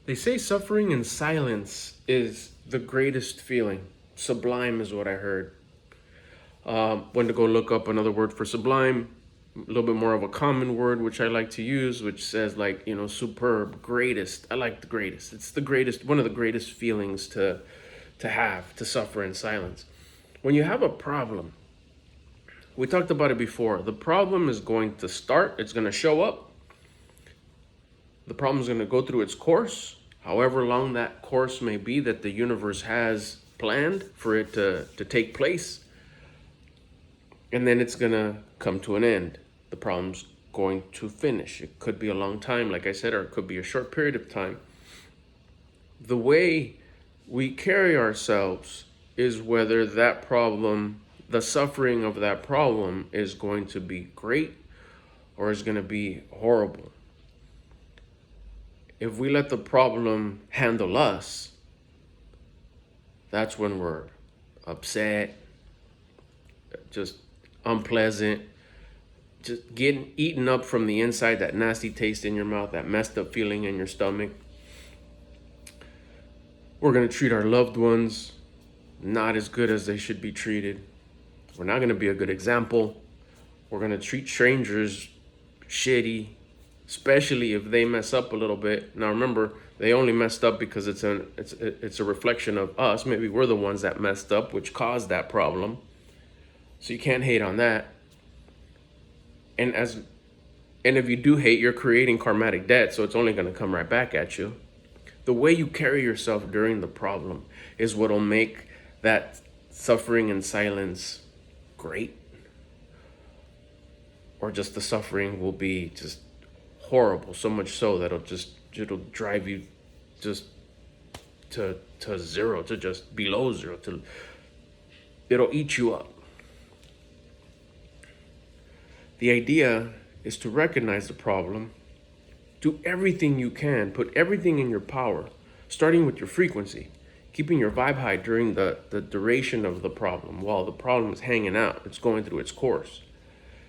They say suffering in silence is the greatest feeling. Sublime is what I heard. Went to go look up another word for sublime, a little bit more of a common word which I like to use, which says like, superb, greatest. I like the greatest. It's the greatest, one of the greatest feelings to have, to suffer in silence. When you have a problem, we talked about it before. The problem is going to start, it's going to show up. The problem is going to go through its course, however long that course may be that the universe has planned for it to take place. And then it's going to come to an end. The problem's going to finish. It could be a long time, like I said, or it could be a short period of time. The way we carry ourselves is whether that problem, the suffering of that problem, is going to be great or is going to be horrible. If we let the problem handle us, that's when we're upset, just unpleasant, just getting eaten up from the inside, that nasty taste in your mouth, that messed up feeling in your stomach. We're going to treat our loved ones not as good as they should be treated. We're not going to be a good example. We're going to treat strangers shitty, especially if they mess up a little bit. Now remember, they only messed up because it's a reflection of us. Maybe we're the ones that messed up, which caused that problem. So you can't hate on that. And if you do hate, you're creating karmatic debt, so it's only going to come right back at you. The way you carry yourself during the problem is what'll make that suffering in silence great. Or just the suffering will be just horrible, so much so that it'll drive you just to zero, to just below zero, it'll eat you up. The idea is to recognize the problem, do everything you can, put everything in your power, starting with your frequency, keeping your vibe high during the duration of the problem while the problem is hanging out, it's going through its course.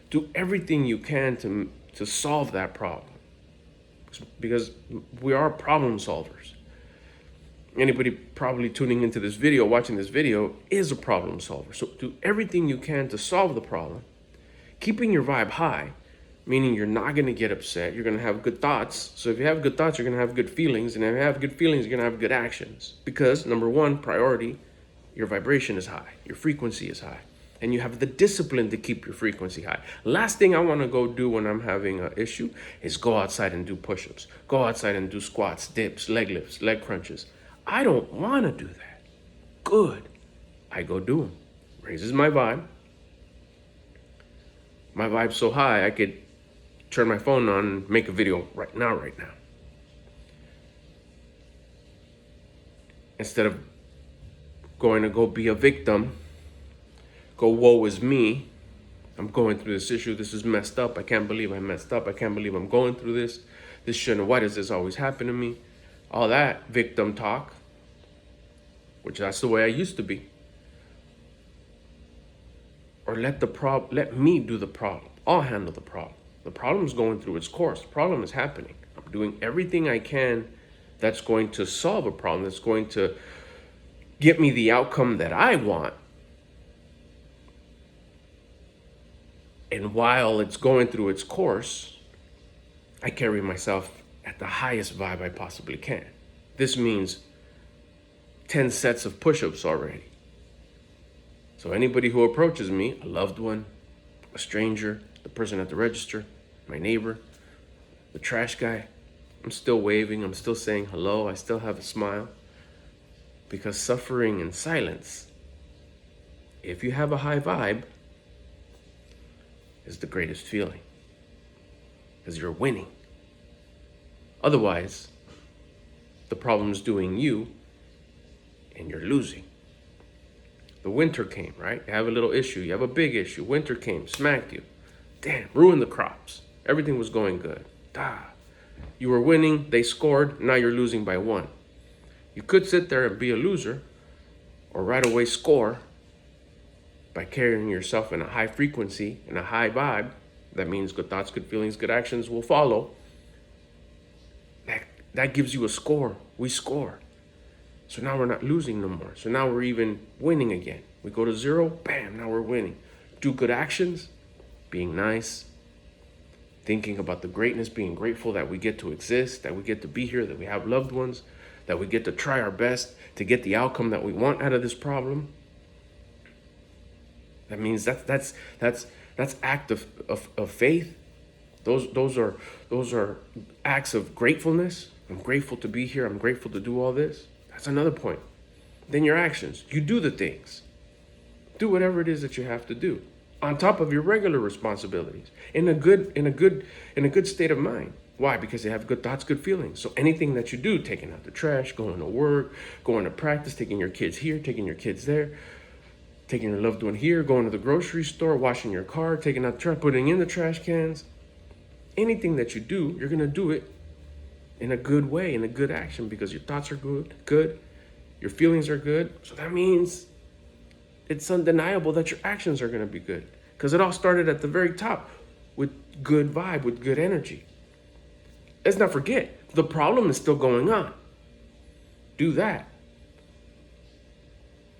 Do everything you can to solve that problem, because we are problem solvers. Anybody probably tuning into this video, watching this video, is a problem solver. So do everything you can to solve the problem, keeping your vibe high, meaning you're not going to get upset. You're going to have good thoughts. So if you have good thoughts, you're going to have good feelings. And if you have good feelings, you're going to have good actions. Because number one, priority, your vibration is high. Your frequency is high. And you have the discipline to keep your frequency high. Last thing I want to go do when I'm having an issue is go outside and do push-ups. Go outside and do squats, dips, leg lifts, leg crunches. I don't want to do that. Good. I go do them. Raises my vibe. My vibe's so high, I could turn my phone on and make a video right now. Instead of going to go be a victim, go woe is me, I'm going through this issue, this is messed up, I can't believe I messed up, I can't believe I'm going through this shouldn't, why does this always happen to me? All that victim talk, which that's the way I used to be. Or let me do the problem. I'll handle the problem. The problem is going through its course. The problem is happening. I'm doing everything I can that's going to solve a problem, that's going to get me the outcome that I want. And while it's going through its course, I carry myself at the highest vibe I possibly can. This means 10 sets of push-ups already. So anybody who approaches me, a loved one, a stranger, the person at the register, my neighbor, the trash guy, I'm still waving, I'm still saying hello, I still have a smile. Because suffering in silence, if you have a high vibe, is the greatest feeling. Because you're winning. Otherwise, the problem's doing you and you're losing. The winter came, right? You have a little issue, you have a big issue. Winter came, smacked you. Damn, ruined the crops. Everything was going good. You were winning, they scored, now you're losing by 1. You could sit there and be a loser, or right away score by carrying yourself in a high frequency, in a high vibe. That means good thoughts, good feelings, good actions will follow. That gives you a score. We score. So now we're not losing no more. So now we're even winning again. We go to 0, bam, now we're winning. Do good actions, being nice, thinking about the greatness, being grateful that we get to exist, that we get to be here, that we have loved ones, that we get to try our best to get the outcome that we want out of this problem. That means that's act of faith. Those are acts of gratefulness. I'm grateful to be here. I'm grateful to do all this. That's another point. Then your actions. You do the things. Do whatever it is that you have to do on top of your regular responsibilities in a good state of mind. Why? Because they have good thoughts, good feelings. So anything that you do, taking out the trash, going to work, going to practice, taking your kids here, taking your kids there, taking your loved one here, going to the grocery store, washing your car, taking out the trash, putting in the trash cans. Anything that you do, you're going to do it in a good way, in a good action, because your thoughts are good, your feelings are good. So that means it's undeniable that your actions are going to be good, because it all started at the very top with good vibe, with good energy. Let's not forget, the problem is still going on. Do that.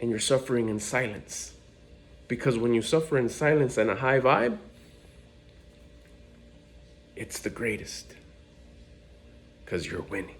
And you're suffering in silence. Because when you suffer in silence and a high vibe, it's the greatest. Because you're winning.